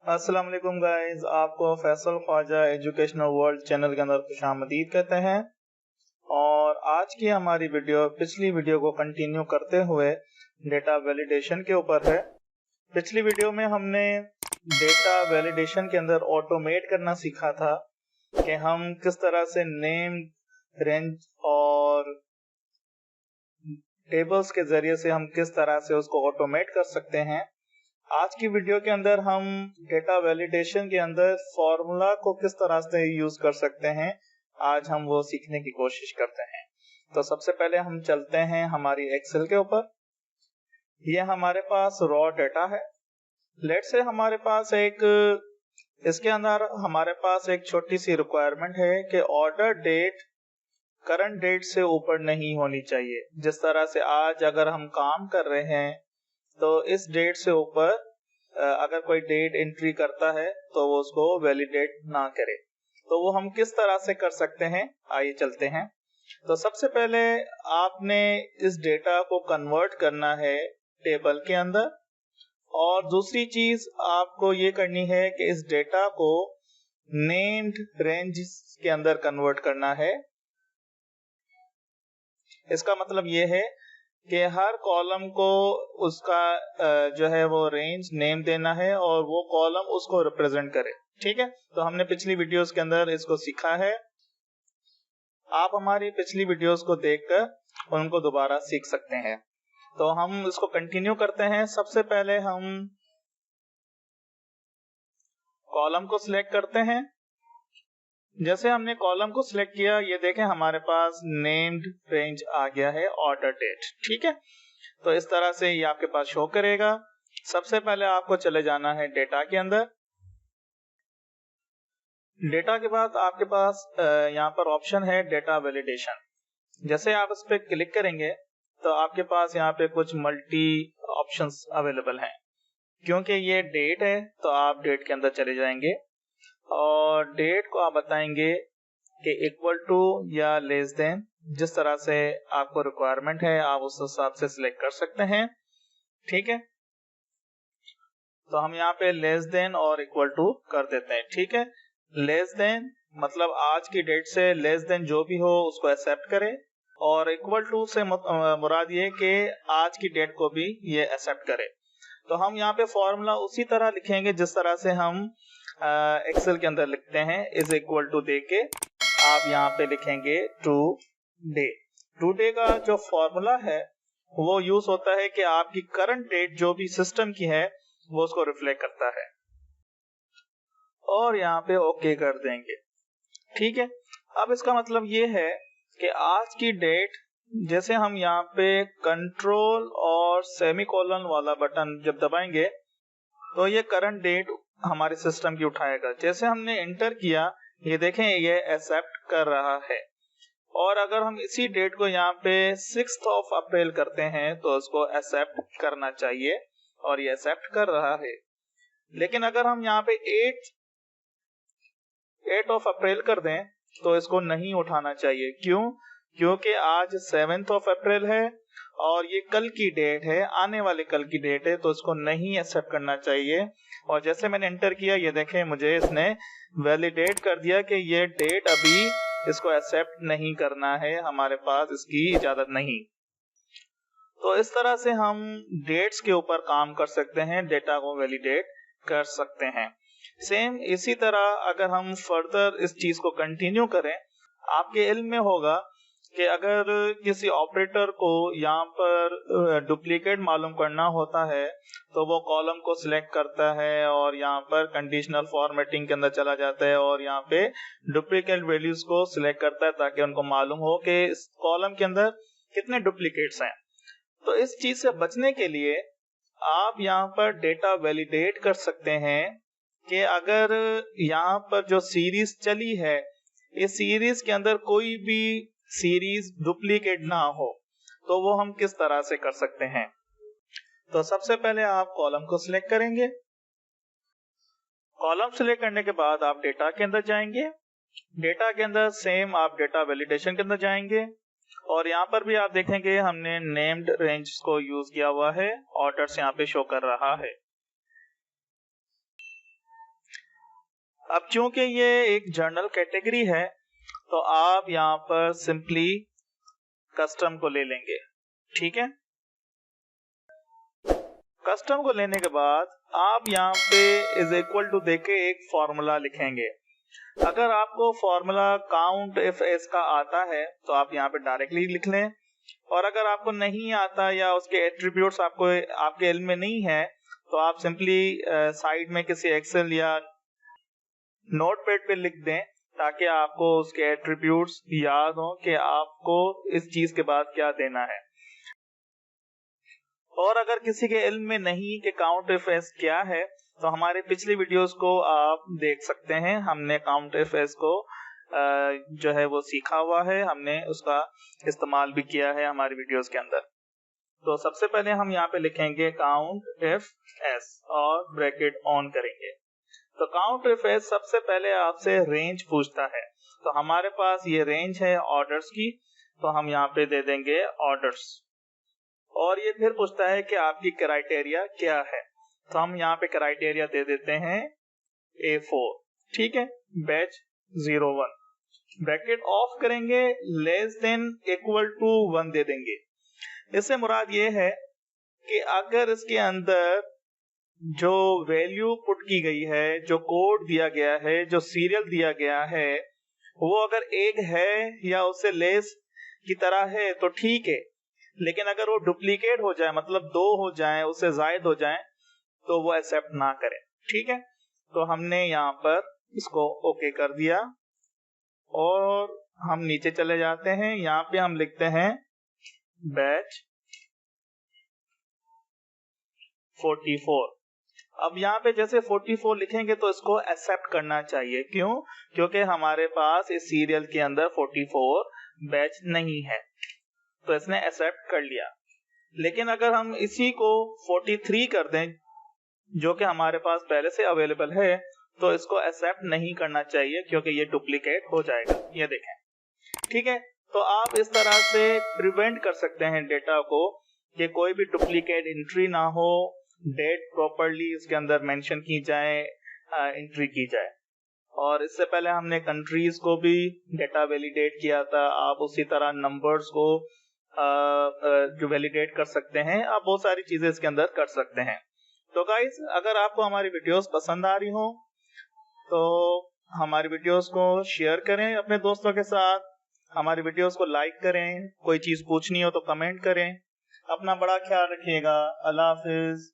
अस्सलाम वालेकुम गाइस, आपको Faisal Khwaja educational world channel के अंदर खुशामदीद कहते हैं। और आज की हमारी वीडियो पिछली वीडियो को कंटिन्यू करते हुए डेटा वैलिडेशन के ऊपर है। पिछली वीडियो में हमने डेटा वैलिडेशन के अंदर ऑटोमेट करना सीखा था कि हम किस तरह से नेम, रेंज और टेबल्स के जरिए से हम किस तरह से उसको ऑटोमेट कर सकते हैं। आज की वीडियो के अंदर हम डेटा वैलिडेशन के अंदर फॉर्मूला को किस तरह से यूज कर सकते हैं, आज हम वो सीखने की कोशिश करते हैं। तो सबसे पहले हम चलते हैं हमारी एक्सेल के ऊपर। ये हमारे पास रॉ डेटा है। लेट से हमारे पास इसके अंदर हमारे पास एक छोटी सी रिक्वायरमेंट है कि ऑर्डर डेट करंट डेट से ऊपर नहीं होनी चाहिए। जिस तरह से आज अगर हम काम कर रहे हैं तो इस डेट से ऊपर अगर कोई डेट एंट्री करता है तो वो उसको वैलिडेट ना करे। तो वो हम किस तरह से कर सकते हैं, आइए चलते हैं। तो सबसे पहले आपने इस डेटा को कन्वर्ट करना है टेबल के अंदर, और दूसरी चीज आपको ये करनी है कि इस डेटा को नेम्ड रेंज के अंदर कन्वर्ट करना है। इसका मतलब ये है कि हर कॉलम को उसका जो है वो रेंज नेम देना है और वो कॉलम उसको रिप्रेजेंट करे। ठीक है, तो हमने पिछली वीडियोस के अंदर इसको सीखा है। आप हमारी पिछली वीडियोस को देखकर उनको दोबारा सीख सकते हैं। तो हम इसको कंटिन्यू करते हैं। सबसे पहले हम कॉलम को सिलेक्ट करते हैं। जैसे हमने कॉलम को सिलेक्ट किया, ये देखें हमारे पास नेम्ड रेंज आ गया है, ऑर्डर डेट। ठीक है, तो इस तरह से ये आपके पास शो करेगा। सबसे पहले आपको चले जाना है डेटा के अंदर। डेटा के बाद आपके पास यहाँ पर ऑप्शन है डेटा वैलिडेशन। जैसे आप इस पे क्लिक करेंगे तो आपके पास यहाँ पे कुछ मल्टी ऑप्शंस अवेलेबल हैं। क्योंकि ये डेट है तो आप डेट के अंदर चले जाएंगे और डेट को आप बताएंगे कि इक्वल टू या लेस देन, जिस तरह से आपको रिक्वायरमेंट है आप उस हिसाब से सिलेक्ट कर सकते हैं। ठीक है, तो हम यहाँ पे लेस देन और इक्वल टू कर देते हैं। ठीक है, लेस देन मतलब आज की डेट से लेस देन जो भी हो उसको एक्सेप्ट करें, और इक्वल टू से मुराद ये कि आज की डेट को भी ये एक्सेप्ट करे। तो हम यहाँ पे फॉर्मूला उसी तरह लिखेंगे जिस तरह से हम एक्सेल के अंदर लिखते हैं। इज इक्वल टू दे के आप यहाँ पे लिखेंगे टू डे। टू डे का जो फॉर्मूला है वो यूज होता है कि आपकी करंट डेट जो भी सिस्टम की है वो उसको रिफ्लेक्ट करता है, और यहाँ पे ओके कर देंगे। ठीक है, अब इसका मतलब ये है कि आज की डेट, जैसे हम यहाँ पे कंट्रोल और सेमीकोलन वाला बटन जब दबाएंगे तो ये करंट डेट हमारे सिस्टम की उठाएगा। जैसे हमने एंटर किया, ये देखें ये एक्सेप्ट कर रहा है। और अगर हम इसी डेट को यहाँ पे 6th of अप्रैल करते हैं तो इसको एक्सेप्ट करना चाहिए, और ये एक्सेप्ट कर रहा है। लेकिन अगर हम यहाँ पे 8 of अप्रैल कर दें तो इसको नहीं उठाना चाहिए। क्यों? क्योंकि आज 7th of अप्रैल है और ये कल की डेट है, आने वाले कल की डेट है, तो इसको नहीं एक्सेप्ट करना चाहिए। और जैसे मैंने एंटर किया, ये देखें मुझे इसने वैलिडेट कर दिया कि ये डेट अभी इसको एक्सेप्ट नहीं करना है, हमारे पास इसकी इजाजत नहीं। तो इस तरह से हम डेट्स के ऊपर काम कर सकते हैं, डेटा को वैलिडेट कर सकते हैं। सेम इसी तरह अगर हम फर्दर इस चीज को कंटिन्यू करें, आपके इल्म में होगा कि अगर किसी ऑपरेटर को यहाँ पर डुप्लीकेट मालूम करना होता है तो वो कॉलम को सिलेक्ट करता है और यहाँ पर कंडीशनल फॉर्मेटिंग के अंदर चला जाता है और यहाँ पे डुप्लीकेट वैल्यूज को सिलेक्ट करता है ताकि उनको मालूम हो कि इस कॉलम के अंदर कितने डुप्लीकेट्स हैं। तो इस चीज से बचने के लिए आप यहाँ पर डेटा वैलिडेट कर सकते हैं कि अगर यहाँ पर जो सीरीज चली है, इस सीरीज के अंदर कोई भी सीरीज डुप्लीकेट ना हो, तो वो हम किस तरह से कर सकते हैं। तो सबसे पहले आप कॉलम को सिलेक्ट करेंगे। कॉलम सिलेक्ट करने के बाद आप डेटा के अंदर जाएंगे। डेटा के अंदर सेम आप डेटा वैलिडेशन के अंदर जाएंगे, और यहाँ पर भी आप देखेंगे हमने नेम्ड रेंज को यूज किया हुआ है, ऑर्डर्स यहाँ पे शो कर रहा है। अब चूंकि ये एक जर्नल कैटेगरी है तो आप यहाँ पर सिंपली कस्टम को ले लेंगे। ठीक है, कस्टम को लेने के बाद आप यहाँ पे इज इक्वल टू देके एक फॉर्मूला लिखेंगे। अगर आपको फॉर्मूला काउंट इफ एस का आता है तो आप यहाँ पे डायरेक्टली लिख लें, और अगर आपको नहीं आता या उसके एट्रीब्यूट्स आपको आपके इल्म में नहीं है तो आप सिंपली साइड में किसी एक्सेल या नोटपैड पे लिख दें ताकि आपको उसके एट्रीब्यूट्स याद हो कि आपको इस चीज के बाद क्या देना है। और अगर किसी के इल्म में नहीं कि काउंट इफ एस क्या है तो हमारे पिछली वीडियोस को आप देख सकते हैं। हमने काउंट इफ एस को जो है वो सीखा हुआ है, हमने उसका इस्तेमाल भी किया है हमारी वीडियोस के अंदर। तो सबसे पहले हम यहाँ पे लिखेंगे काउंट इफ एस और ब्रैकेट ऑन करेंगे। तो काउंट इफ एस सबसे पहले आपसे रेंज पूछता है, तो हमारे पास ये रेंज है ऑर्डर्स की, तो हम यहाँ पे दे देंगे ऑर्डर्स। और ये फिर पूछता है कि आपकी क्राइटेरिया क्या है, तो हम यहाँ पे क्राइटेरिया दे देते हैं A4। ठीक है, बैच 01, ब्रैकेट ऑफ करेंगे, लेस देन इक्वल टू 1 दे देंगे। इससे मुराद ये है कि अगर इसके अंदर जो वैल्यू पुट की गई है, जो कोड दिया गया है, जो सीरियल दिया गया है, वो अगर 1 है या उससे लेस की तरह है तो ठीक है, लेकिन अगर वो डुप्लीकेट हो जाए, मतलब 2 हो जाए, उससे ज्यादा हो जाए, तो वो एक्सेप्ट ना करें। ठीक है, तो हमने यहाँ पर इसको ओके कर दिया और हम नीचे चले जाते हैं। यहाँ पे हम लिखते हैं बैच 44। अब यहाँ पे जैसे 44 लिखेंगे तो इसको एक्सेप्ट करना चाहिए। क्यों? क्योंकि हमारे पास इस सीरियल के अंदर 44 बैच नहीं है, तो इसने एक्सेप्ट कर लिया। लेकिन अगर हम इसी को 43 कर दें जो कि हमारे पास पहले से अवेलेबल है, तो इसको एक्सेप्ट नहीं करना चाहिए क्योंकि ये डुप्लीकेट हो जाएगा। ये देखें, ठीक है। तो आप इस तरह से प्रिवेंट कर सकते हैं डेटा को कि कोई भी डुप्लीकेट एंट्री ना हो, डेट प्रॉपर्ली इसके अंदर मेंशन की जाए, एंट्री की जाए। और इससे पहले हमने कंट्रीज को भी डेटा वैलिडेट किया था, आप उसी तरह नंबर्स को जो वैलिडेट कर सकते हैं। आप बहुत सारी चीजें इसके अंदर कर सकते हैं। तो गाइस, अगर आपको हमारी वीडियोस पसंद आ रही हो तो हमारी वीडियोस को शेयर करें अपने दोस्तों के साथ, हमारी वीडियोस को लाइक करें, कोई चीज पूछनी हो तो कमेंट करें। अपना बड़ा ख्याल रखिएगा। अल्लाह हाफिज।